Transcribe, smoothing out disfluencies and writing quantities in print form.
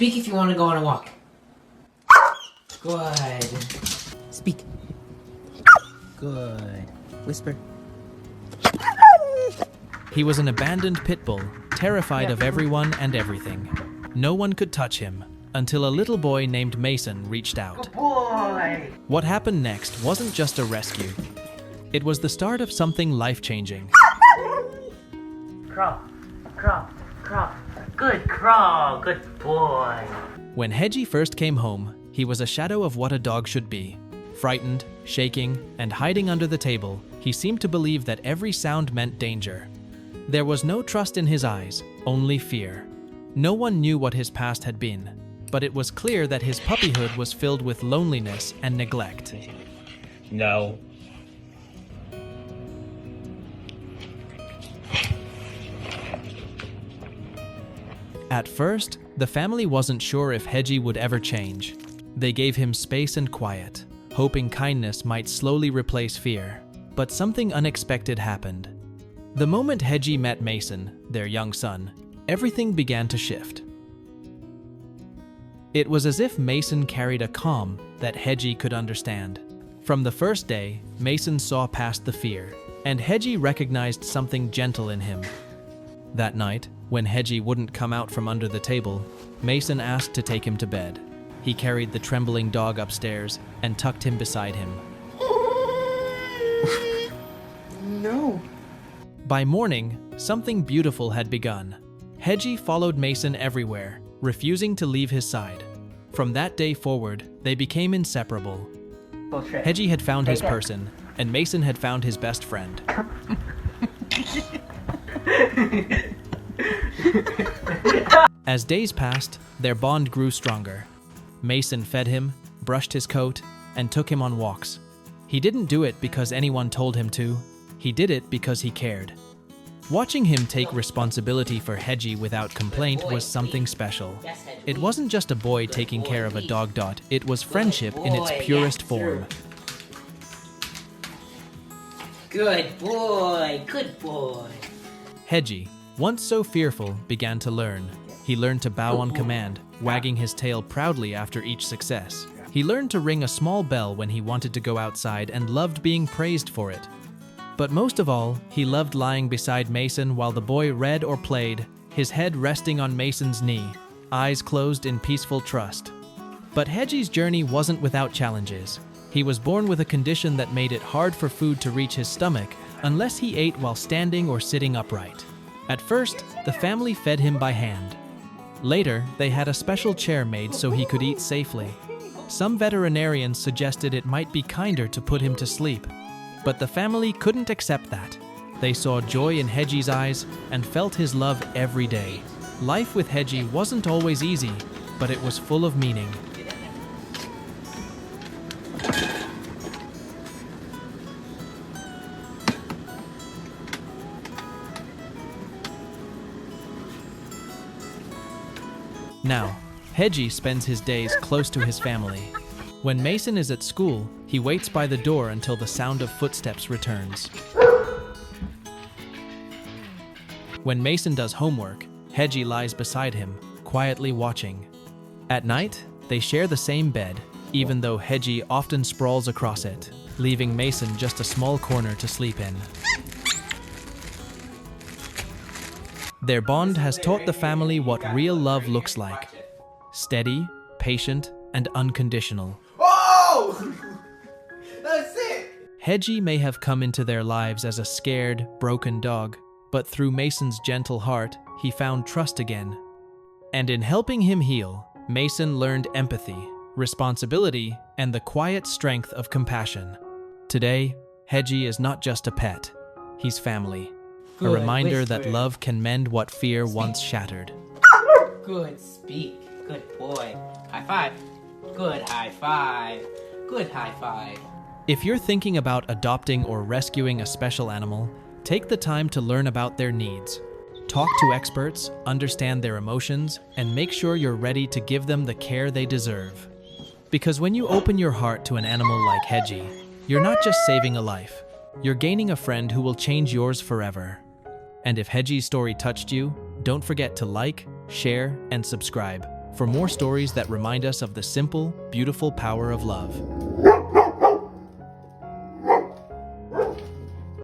Speak if you want to go on a walk. Good. Speak. Good. Whisper. He was an abandoned Pitbull, terrified of everyone and everything. No one could touch him, until a little boy named Mason reached out. Good boy! What happened next wasn't just a rescue. It was the start of something life-changing. Crawl, crawl, crawl. Good crawl, good boy. When Hedgy first came home, he was a shadow of what a dog should be. Frightened, shaking, and hiding under the table, he seemed to believe that every sound meant danger. There was no trust in his eyes, only fear. No one knew what his past had been, but it was clear that his puppyhood was filled with loneliness and neglect. No. At first, the family wasn't sure if Hedgy would ever change. They gave him space and quiet, hoping kindness might slowly replace fear. But something unexpected happened. The moment Hedgy met Mason, their young son, everything began to shift. It was as if Mason carried a calm that Hedgy could understand. From the first day, Mason saw past the fear, and Hedgy recognized something gentle in him. That night, when Hedgy wouldn't come out from under the table, Mason asked to take him to bed. He carried the trembling dog upstairs and tucked him beside him. No. By morning, something beautiful had begun. Hedgy followed Mason everywhere, refusing to leave his side. From that day forward, they became inseparable. Hedgy had found his person, and Mason had found his best friend. As days passed, their bond grew stronger. Mason fed him, brushed his coat, and took him on walks. He didn't do it because anyone told him to. He did it because he cared. Watching him take responsibility for Hedgy without complaint was something special. It wasn't just a boy taking care of a dog. It was friendship in its purest form. Good boy, good boy. Hedgy, once so fearful, began to learn. He learned to bow on command, wagging his tail proudly after each success. He learned to ring a small bell when he wanted to go outside and loved being praised for it. But most of all, he loved lying beside Mason while the boy read or played, his head resting on Mason's knee, eyes closed in peaceful trust. But Hedgy's journey wasn't without challenges. He was born with a condition that made it hard for food to reach his stomach unless he ate while standing or sitting upright. At first, the family fed him by hand. Later, they had a special chair made so he could eat safely. Some veterinarians suggested it might be kinder to put him to sleep. But the family couldn't accept that. They saw joy in Hedgy's eyes and felt his love every day. Life with Hedgy wasn't always easy, but it was full of meaning. Now, Hedgy spends his days close to his family. When Mason is at school, he waits by the door until the sound of footsteps returns. When Mason does homework, Hedgy lies beside him, quietly watching. At night, they share the same bed, even though Hedgy often sprawls across it, leaving Mason just a small corner to sleep in. Their bond has taught the family what real love looks like. Steady, patient, and unconditional. Oh! That's it! Hedgy may have come into their lives as a scared, broken dog, but through Mason's gentle heart, he found trust again. And in helping him heal, Mason learned empathy, responsibility, and the quiet strength of compassion. Today, Hedgy is not just a pet, he's family. A reminder that love can mend what fear once shattered. Good speak. Good boy. High five. Good high five. Good high five. If you're thinking about adopting or rescuing a special animal, take the time to learn about their needs. Talk to experts, understand their emotions, and make sure you're ready to give them the care they deserve. Because when you open your heart to an animal like Hedgy, you're not just saving a life, you're gaining a friend who will change yours forever. And if Hedgy's story touched you, don't forget to like, share, and subscribe. for more stories that remind us of the simple, beautiful power of love.